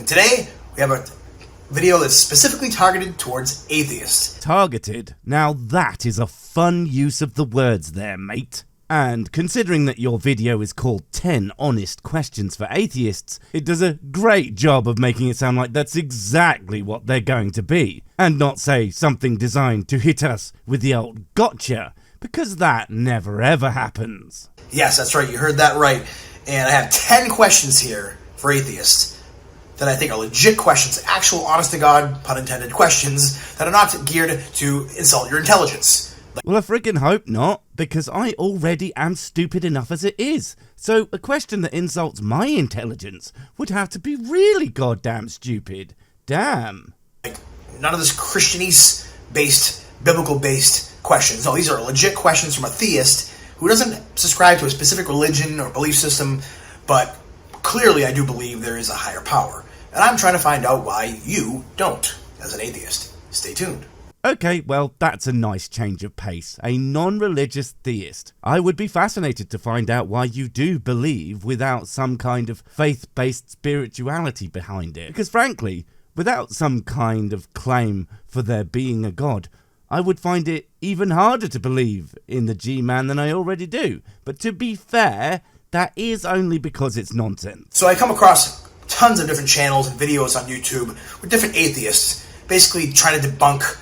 And today, we have a video that's specifically targeted towards atheists. Targeted? Now that is a fun use of the words there, mate. And considering that your video is called 10 Honest Questions for Atheists, it does a great job of making it sound like that's exactly what they're going to be, and not say something designed to hit us with the old gotcha, because that never ever happens. Yes, that's right, you heard that right. And I have 10 questions here for atheists that I think are legit questions, actual honest-to-God, pun intended, questions that are not geared to insult your intelligence. Well, I friggin' hope not, because I already am stupid enough as it is. So a question that insults my intelligence would have to be really goddamn stupid. Damn. Like, none of this Christianese-based, biblical-based questions. No, these are legit questions from a theist who doesn't subscribe to a specific religion or belief system, but clearly I do believe there is a higher power. And I'm trying to find out why you don't, as an atheist. Stay tuned. Okay, well, that's a nice change of pace. A non-religious theist. I would be fascinated to find out why you do believe without some kind of faith-based spirituality behind it. Because frankly, without some kind of claim for there being a god, I would find it even harder to believe in the G-Man than I already do. But to be fair, that is only because it's nonsense. So I come across tons of different channels and videos on YouTube with different atheists basically trying to debunk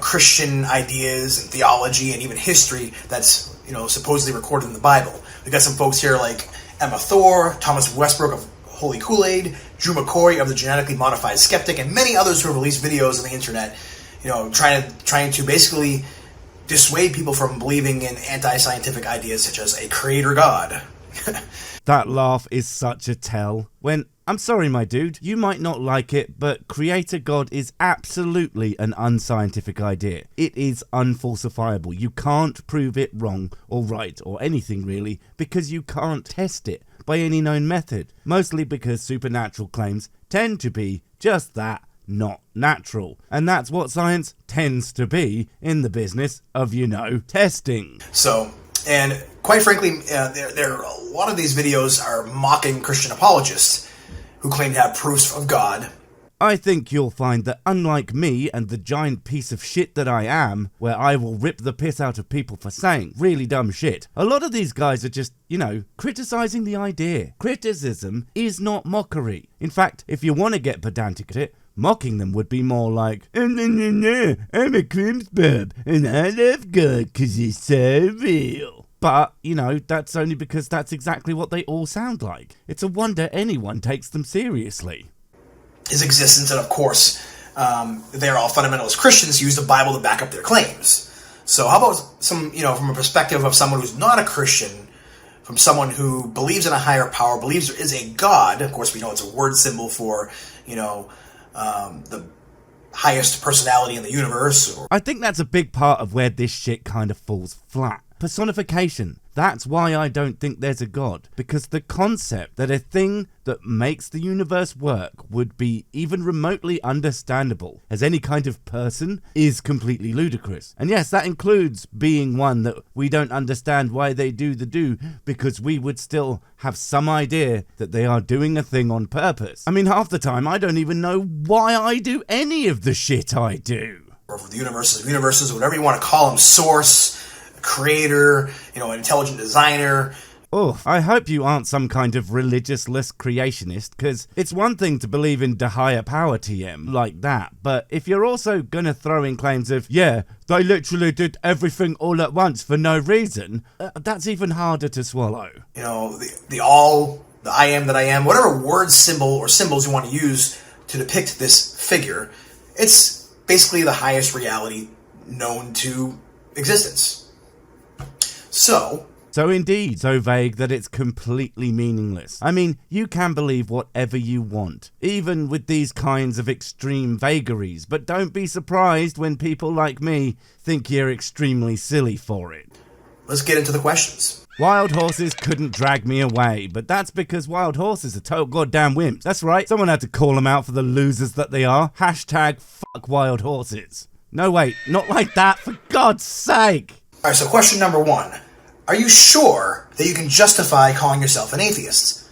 Christian ideas and theology and even history that's, supposedly recorded in the Bible. We got some folks here like Emma Thor, Thomas Westbrook of Holy Kool-Aid, Drew McCoy of the Genetically Modified Skeptic, and many others who have released videos on the internet, trying to basically dissuade people from believing in anti-scientific ideas such as a creator god. That laugh is such a tell. I'm sorry, my dude, you might not like it, but creator god is absolutely an unscientific idea. It is unfalsifiable. You can't prove it wrong or right or anything really, because you can't test it by any known method. Mostly because supernatural claims tend to be just that, not natural. And that's what science tends to be in the business of, testing. So, and quite frankly, a lot of these videos are mocking Christian apologists who claim to have proofs of God. I think you'll find that unlike me and the giant piece of shit that I am, where I will rip the piss out of people for saying really dumb shit, a lot of these guys are just, criticizing the idea. Criticism is not mockery. In fact, if you want to get pedantic at it, mocking them would be more like, I'm a crimps bub, and I love God 'cause he's so real. But, that's only because that's exactly what they all sound like. It's a wonder anyone takes them seriously. His existence, and of course, they're all fundamentalist Christians who use the Bible to back up their claims. So how about some, from a perspective of someone who's not a Christian, from someone who believes in a higher power, believes there is a God. Of course, we know it's a word symbol for, the highest personality in the universe. I think that's a big part of where this shit kind of falls flat. Personification. That's why I don't think there's a god. Because the concept that a thing that makes the universe work would be even remotely understandable as any kind of person is completely ludicrous. And yes, that includes being one that we don't understand why they do the do, because we would still have some idea that they are doing a thing on purpose. I mean, half the time I don't even know why I do any of the shit I do. Or the universes, whatever you want to call them, source, creator, an intelligent designer. Oh, I hope you aren't some kind of religious-less creationist, because it's one thing to believe in the higher power TM like that, but if you're also gonna throw in claims of, they literally did everything all at once for no reason, that's even harder to swallow. The all, the I am that I am, whatever word, symbol, or symbols you want to use to depict this figure, it's basically the highest reality known to existence. So indeed, so vague that it's completely meaningless. I mean, you can believe whatever you want, even with these kinds of extreme vagaries, but don't be surprised when people like me think you're extremely silly for it. Let's get into the questions. Wild horses couldn't drag me away, but that's because wild horses are total goddamn wimps. That's right, someone had to call them out for the losers that they are. Hashtag fuck wild horses. No, wait, not like that, for God's sake. Alright, so question number 1. Are you sure that you can justify calling yourself an atheist?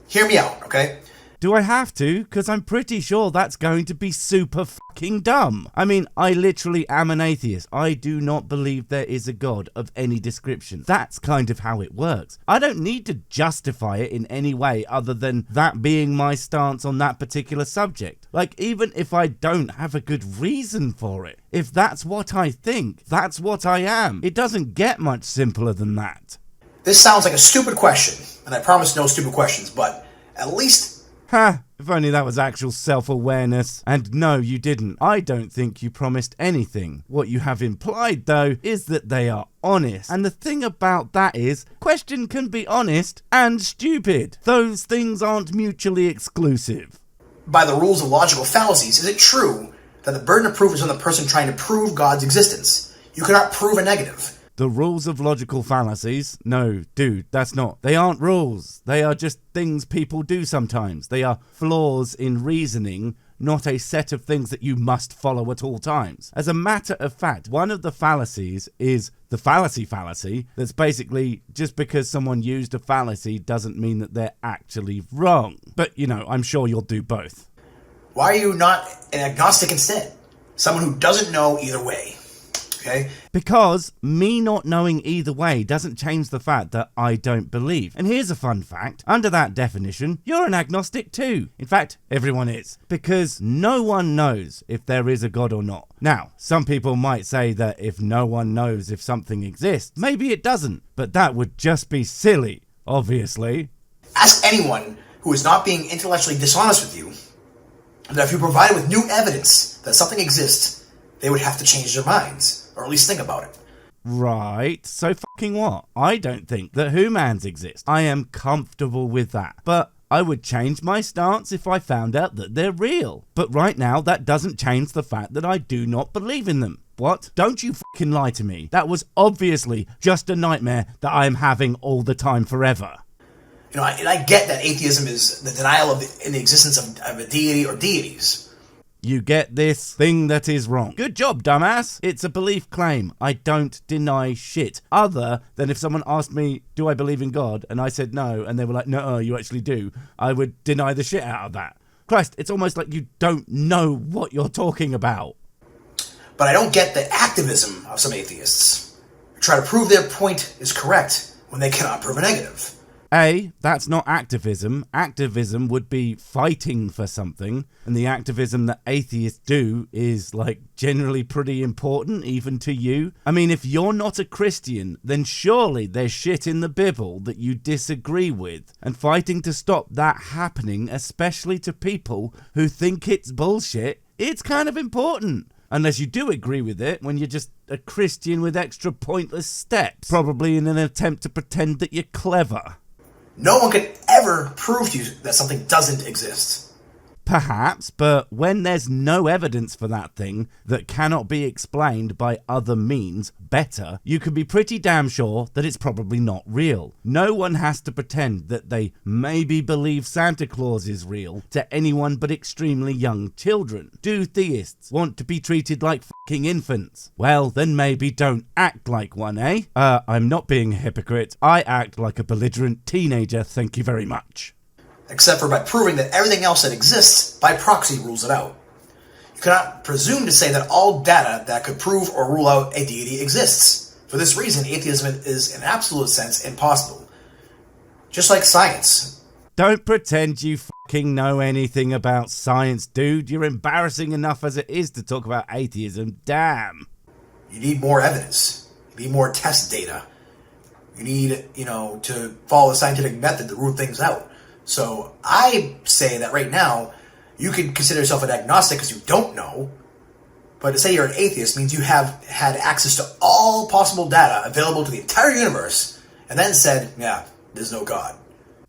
Hear me out, okay? Do I have to? Because I'm pretty sure that's going to be super fucking dumb. I mean, I literally am an atheist. I do not believe there is a God of any description. That's kind of how it works. I don't need to justify it in any way other than that being my stance on that particular subject. Like, even if I don't have a good reason for it, if that's what I think, that's what I am. It doesn't get much simpler than that. This sounds like a stupid question, and I promise no stupid questions, but at least... Ha! If only that was actual self-awareness. And no, you didn't. I don't think you promised anything. What you have implied, though, is that they are honest. And the thing about that is, question can be honest and stupid. Those things aren't mutually exclusive. By the rules of logical fallacies, is it true that the burden of proof is on the person trying to prove God's existence? You cannot prove a negative. The rules of logical fallacies? No, dude, that's not. They aren't rules. They are just things people do sometimes. They are flaws in reasoning, not a set of things that you must follow at all times. As a matter of fact, one of the fallacies is the fallacy. That's basically just because someone used a fallacy doesn't mean that they're actually wrong. But, you know, I'm sure you'll do both. Why are you not an agnostic instead? Someone who doesn't know either way. Okay? Because me not knowing either way doesn't change the fact that I don't believe. And here's a fun fact. Under that definition, you're an agnostic too. In fact, everyone is. Because no one knows if there is a God or not. Now, some people might say that if no one knows if something exists, maybe it doesn't. But that would just be silly, obviously. Ask anyone who is not being intellectually dishonest with you that if you provide with new evidence that something exists, they would have to change their minds. Or at least think about it. Right, so fucking what? I don't think that humans exist. I am comfortable with that. But I would change my stance if I found out that they're real. But right now, that doesn't change the fact that I do not believe in them. What? Don't you fucking lie to me. That was obviously just a nightmare that I am having all the time forever. You know, and I get that atheism is the denial of the existence of a deity or deities. You get this thing that is wrong. Good job, dumbass. It's a belief claim. I don't deny shit. Other than if someone asked me, do I believe in God? And I said no, and they were like, no, you actually do. I would deny the shit out of that. Christ, it's almost like you don't know what you're talking about. But I don't get the activism of some atheists who try to prove their point is correct when they cannot prove a negative. A, that's not activism. Activism would be fighting for something, and the activism that atheists do is, like, generally pretty important, even to you. I mean, if you're not a Christian, then surely there's shit in the Bible that you disagree with, and fighting to stop that happening, especially to people who think it's bullshit, it's kind of important. Unless you do agree with it when you're just a Christian with extra pointless steps, probably in an attempt to pretend that you're clever. No one can ever prove to you that something doesn't exist. Perhaps, but when there's no evidence for that thing that cannot be explained by other means better, you can be pretty damn sure that it's probably not real. No one has to pretend that they maybe believe Santa Claus is real to anyone but extremely young children. Do theists want to be treated like fucking infants? Well, then maybe don't act like one, eh? I'm not being a hypocrite. I act like a belligerent teenager, thank you very much. Except for by proving that everything else that exists by proxy rules it out. You cannot presume to say that all data that could prove or rule out a deity exists. For this reason, atheism is in absolute sense impossible. Just like science. Don't pretend you fucking know anything about science, dude. You're embarrassing enough as it is to talk about atheism. Damn. You need more evidence. You need more test data. You need, to follow the scientific method to rule things out. So I say that right now, you can consider yourself an agnostic because you don't know. But to say you're an atheist means you have had access to all possible data available to the entire universe, and then said, yeah, there's no God.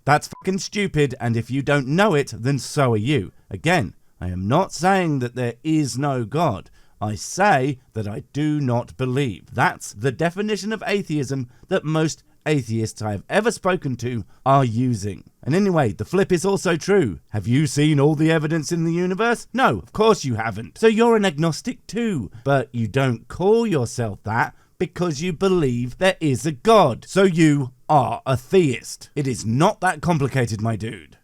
That's fucking stupid, and if you don't know it, then so are you. Again, I am not saying that there is no God. I say that I do not believe. That's the definition of atheism that most atheists I have ever spoken to are using. And anyway, the flip is also true. Have you seen all the evidence in the universe? No, of course you haven't. So you're an agnostic too. But you don't call yourself that because you believe there is a God. So you are a theist. It is not that complicated, my dude.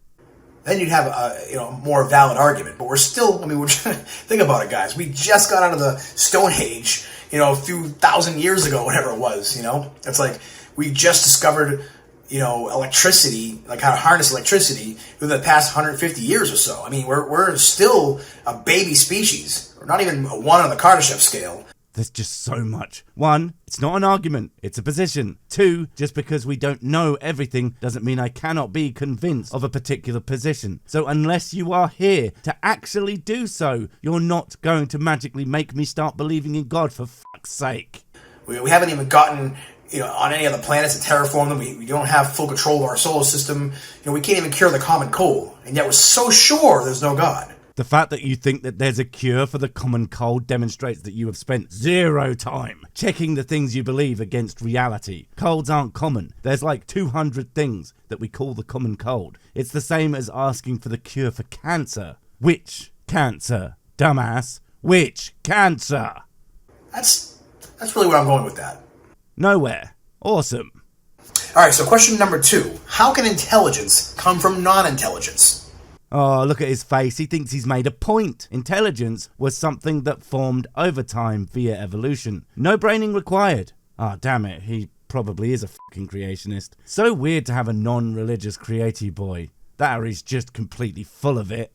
then you'd have a more valid argument. But we're still, think about it, guys. We just got out of the Stone Age, a few thousand years ago, whatever it was. It's like we just discovered, electricity, like how to harness electricity within the past 150 years or so. We're still a baby species. We're not even a 1 on the Kardashev scale. There's just so much. 1, it's not an argument, it's a position. 2, just because we don't know everything doesn't mean I cannot be convinced of a particular position. So unless you are here to actually do so, you're not going to magically make me start believing in God, for fuck's sake. We haven't even gotten on any other planets to terraform them. We don't have full control of our solar system. We can't even cure the common cold. And yet we're so sure there's no God. The fact that you think that there's a cure for the common cold demonstrates that you have spent 0 time checking the things you believe against reality. Colds aren't common. There's like 200 things that we call the common cold. It's the same as asking for the cure for cancer. Which cancer? Dumbass. Which cancer? That's really where I'm going with that. Nowhere. Awesome. Alright, so question number 2. How can intelligence come from non-intelligence? Oh, look at his face. He thinks he's made a point. Intelligence was something that formed over time via evolution. No braining required. Ah, damn it. He probably is a fucking creationist. So weird to have a non-religious creative boy. That or he's just completely full of it.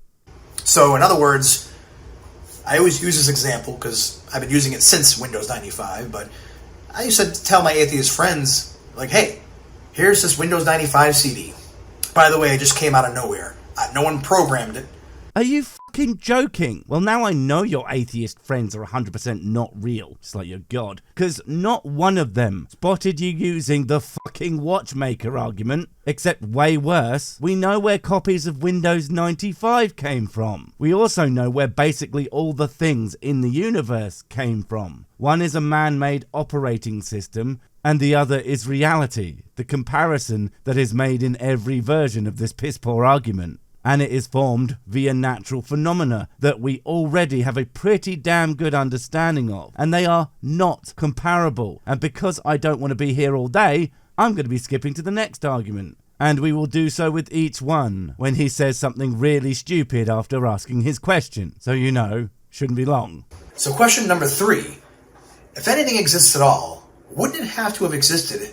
So, in other words, I always use this example because I've been using it since Windows 95, but I used to tell my atheist friends, like, hey, here's this Windows 95 CD. By the way, it just came out of nowhere. No one programmed it. Are you fucking joking? Well, now I know your atheist friends are 100% not real, just like your god, because not one of them spotted you using the fucking watchmaker argument. Except way worse, we know where copies of Windows 95 came from. We also know where basically all the things in the universe came from. One is a man-made operating system, and the other is reality, the comparison that is made in every version of this piss-poor argument. And it is formed via natural phenomena that we already have a pretty damn good understanding of, and they are not comparable. And because I don't want to be here all day, I'm going to be skipping to the next argument. And we will do so with each one when he says something really stupid after asking his question. So shouldn't be long. So question number 3. If anything exists at all, wouldn't it have to have existed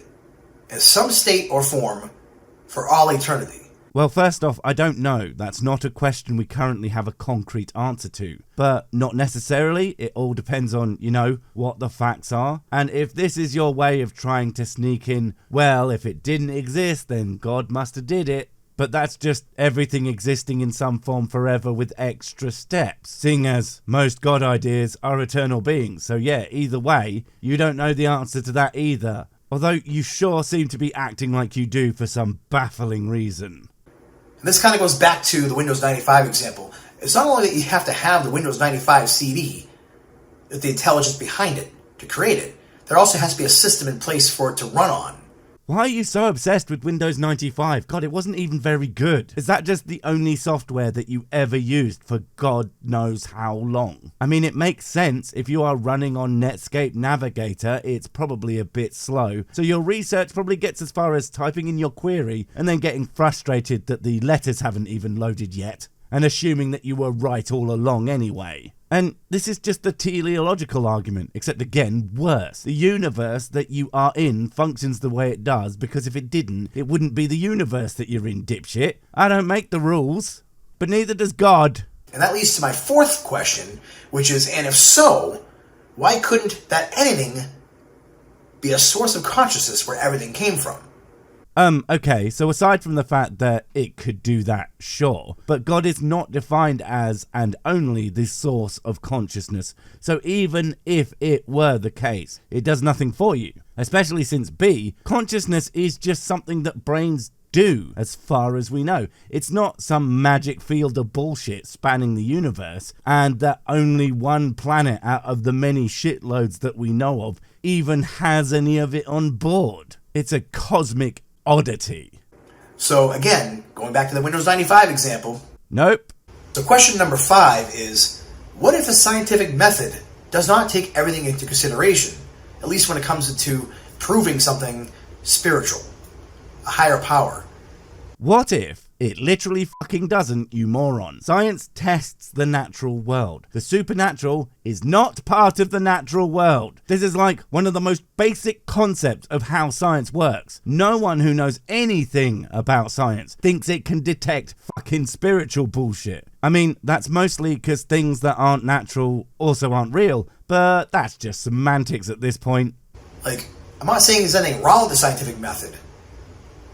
in some state or form for all eternity? Well, first off, I don't know. That's not a question we currently have a concrete answer to. But not necessarily. It all depends on, what the facts are. And if this is your way of trying to sneak in, well, if it didn't exist, then God must have did it. But that's just everything existing in some form forever with extra steps, seeing as most God ideas are eternal beings. So yeah, either way, you don't know the answer to that either. Although you sure seem to be acting like you do for some baffling reason. And this kind of goes back to the Windows 95 example. It's not only that you have to have the Windows 95 CD, with the intelligence behind it, to create it, there also has to be a system in place for it to run on. Why are you so obsessed with Windows 95? God, it wasn't even very good. Is that just the only software that you ever used for God knows how long? It makes sense. If you are running on Netscape Navigator, it's probably a bit slow. So your research probably gets as far as typing in your query and then getting frustrated that the letters haven't even loaded yet, and assuming that you were right all along anyway. And this is just the teleological argument, except again, worse. The universe that you are in functions the way it does because if it didn't, it wouldn't be the universe that you're in, dipshit. I don't make the rules, but neither does God. And that leads to my 4th question, which is, and if so, why couldn't that anything be a source of consciousness where everything came from? Okay, so aside from the fact that it could do that, sure, but God is not defined as and only the source of consciousness, so even if it were the case, it does nothing for you, especially since B, consciousness is just something that brains do, as far as we know. It's not some magic field of bullshit spanning the universe, and that only one planet out of the many shitloads that we know of even has any of it on board. It's a cosmic oddity. So again, going back to the Windows 95 example. Nope. So question number 5 is, what if the scientific method does not take everything into consideration, at least when it comes to proving something spiritual, a higher power? What if It literally fucking doesn't, you moron. Science tests the natural world. The supernatural is not part of the natural world. This is like one of the most basic concepts of how science works. No one who knows anything about science thinks it can detect fucking spiritual bullshit. I mean, that's mostly because things that aren't natural also aren't real, but that's just semantics at this point. Like, I'm not saying there's anything wrong with the scientific method,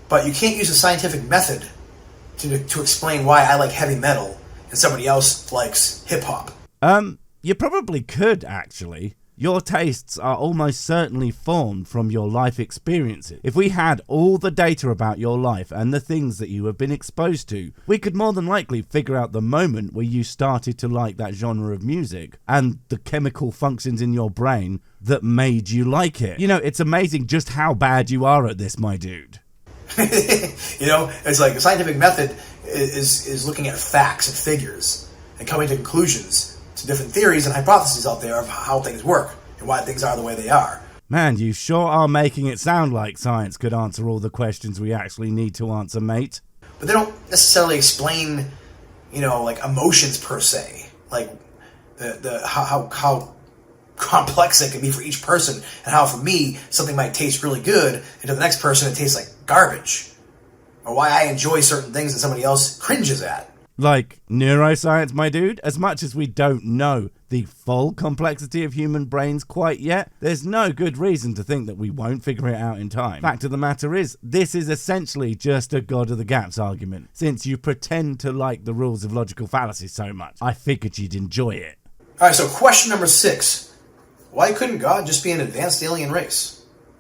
but you can't use a scientific method to explain why I like heavy metal and somebody else likes hip-hop. You probably could, actually. Your tastes are almost certainly formed from your life experiences. If we had all the data about your life and the things that you have been exposed to, we could more than likely figure out the moment where you started to like that genre of music and the chemical functions in your brain that made you like it. You know, it's amazing just how bad you are at this, my dude. You know, it's like the scientific method is looking at facts and figures and coming to conclusions to different theories and hypotheses out there of how things work and why things are the way they are. Man, you sure are making it sound like science could answer all the questions we actually need to answer, mate. But they don't necessarily explain, you know, like emotions per se, like how complex it can be for each person, and how for me something might taste really good and to the next person it tastes like garbage, or why I enjoy certain things that somebody else cringes at. Like neuroscience, my dude, as much as we don't know the full complexity of human brains quite yet, there's no good reason to think that we won't figure it out in time. Fact of the matter is, this is essentially just a God of the Gaps argument. Since you pretend to like the rules of logical fallacy so much, I figured you'd enjoy it. Alright, so question number 6. Why couldn't God just be an advanced alien race?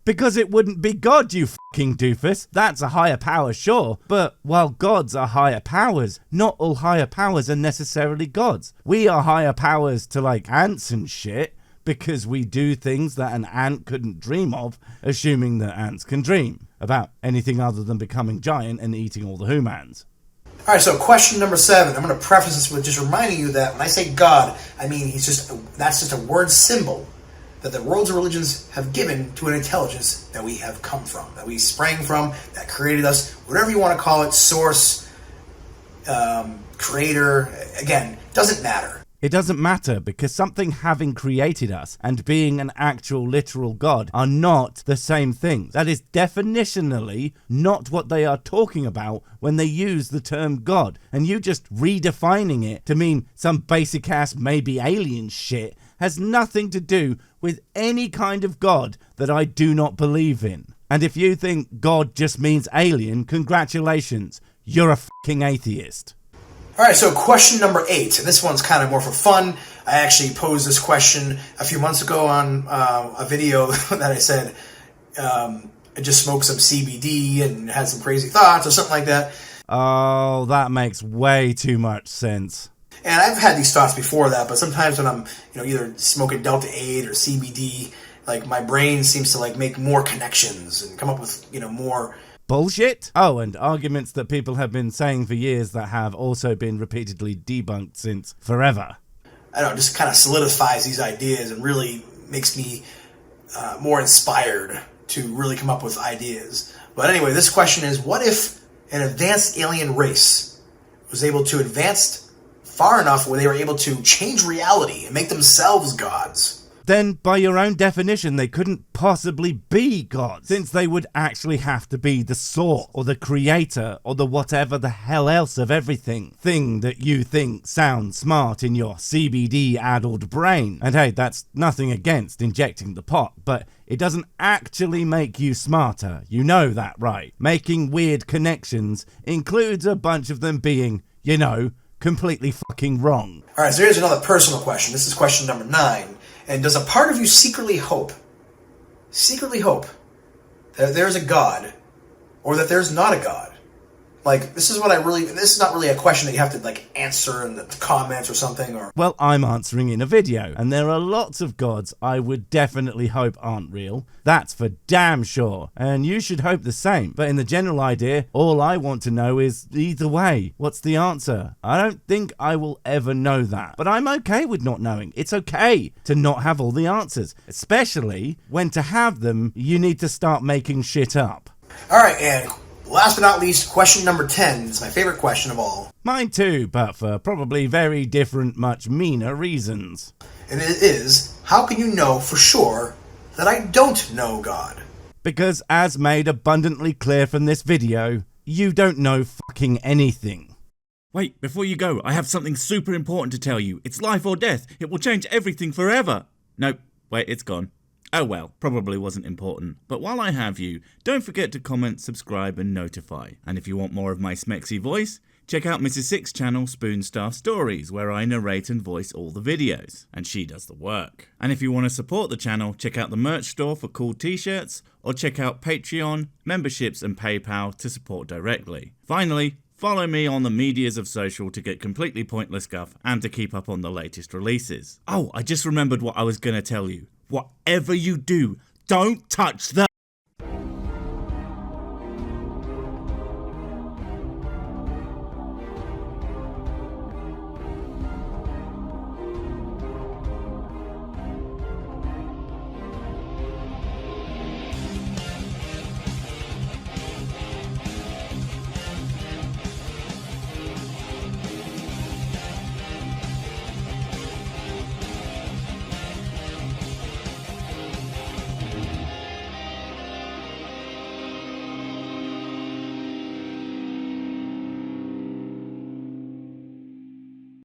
Because it wouldn't be God, you fucking doofus. That's a higher power, sure. But while gods are higher powers, not all higher powers are necessarily gods. We are higher powers to like ants and shit because we do things that an ant couldn't dream of, assuming that ants can dream about anything other than becoming giant and eating all the humans. Alright, so question number 7. I'm going to preface this with just reminding you that when I say God, I mean that's just a word symbol that the worlds of religions have given to an intelligence that we have come from, that we sprang from, that created us, whatever you want to call it, source, creator, again, doesn't matter. It doesn't matter because something having created us and being an actual literal God are not the same things. That is definitionally not what they are talking about when they use the term God. And you just redefining it to mean some basic ass maybe alien shit has nothing to do with any kind of God that I do not believe in. And if you think God just means alien, congratulations, you're a fucking atheist. Alright, so question number 8, and this one's kind of more for fun. I actually posed this question a few months ago on a video that I said I just smoked some CBD and had some crazy thoughts or something like that. Oh, that makes way too much sense. And I've had these thoughts before that, but sometimes when I'm, either smoking Delta 8 or CBD, like my brain seems to like make more connections and come up with, more bullshit? Oh, and arguments that people have been saying for years that have also been repeatedly debunked since forever. I don't know, just kind of solidifies these ideas and really makes me more inspired to really come up with ideas. But anyway, this question is, what if an advanced alien race was able to advance far enough where they were able to change reality and make themselves gods? Then, by your own definition, they couldn't possibly be gods, since they would actually have to be the source, or the creator, or the whatever the hell else of everything thing that you think sounds smart in your CBD-addled brain. And hey, that's nothing against injecting the pot, but it doesn't actually make you smarter. You know that, right? Making weird connections includes a bunch of them being, completely fucking wrong. Alright, so here's another personal question. This is question number 9. And does a part of you secretly hope that there's a God, or that there's not a God? Like, this is not really a question that you have to, answer in the comments or something, or... Well, I'm answering in a video, and there are lots of gods I would definitely hope aren't real. That's for damn sure, and you should hope the same. But in the general idea, all I want to know is, either way, what's the answer? I don't think I will ever know that, but I'm okay with not knowing. It's okay to not have all the answers, especially when to have them, you need to start making shit up. Alright, and Last but not least, question number 10 is my favorite question of all. Mine too, but for probably very different, much meaner reasons. And it is, how can you know for sure that I don't know God? Because as made abundantly clear from this video, you don't know fucking anything. Wait, before you go, I have something super important to tell you. It's life or death. It will change everything forever. Nope, wait, it's gone. Oh well, probably wasn't important. But while I have you, don't forget to comment, subscribe and notify. And if you want more of my smexy voice, check out Mrs. Six's channel Spoonstaff Stories, where I narrate and voice all the videos, and she does the work. And if you want to support the channel, check out the merch store for cool t-shirts, or check out Patreon, memberships and PayPal to support directly. Finally, follow me on the medias of social to get completely pointless guff and to keep up on the latest releases. Oh, I just remembered what I was going to tell you. Whatever you do, don't touch the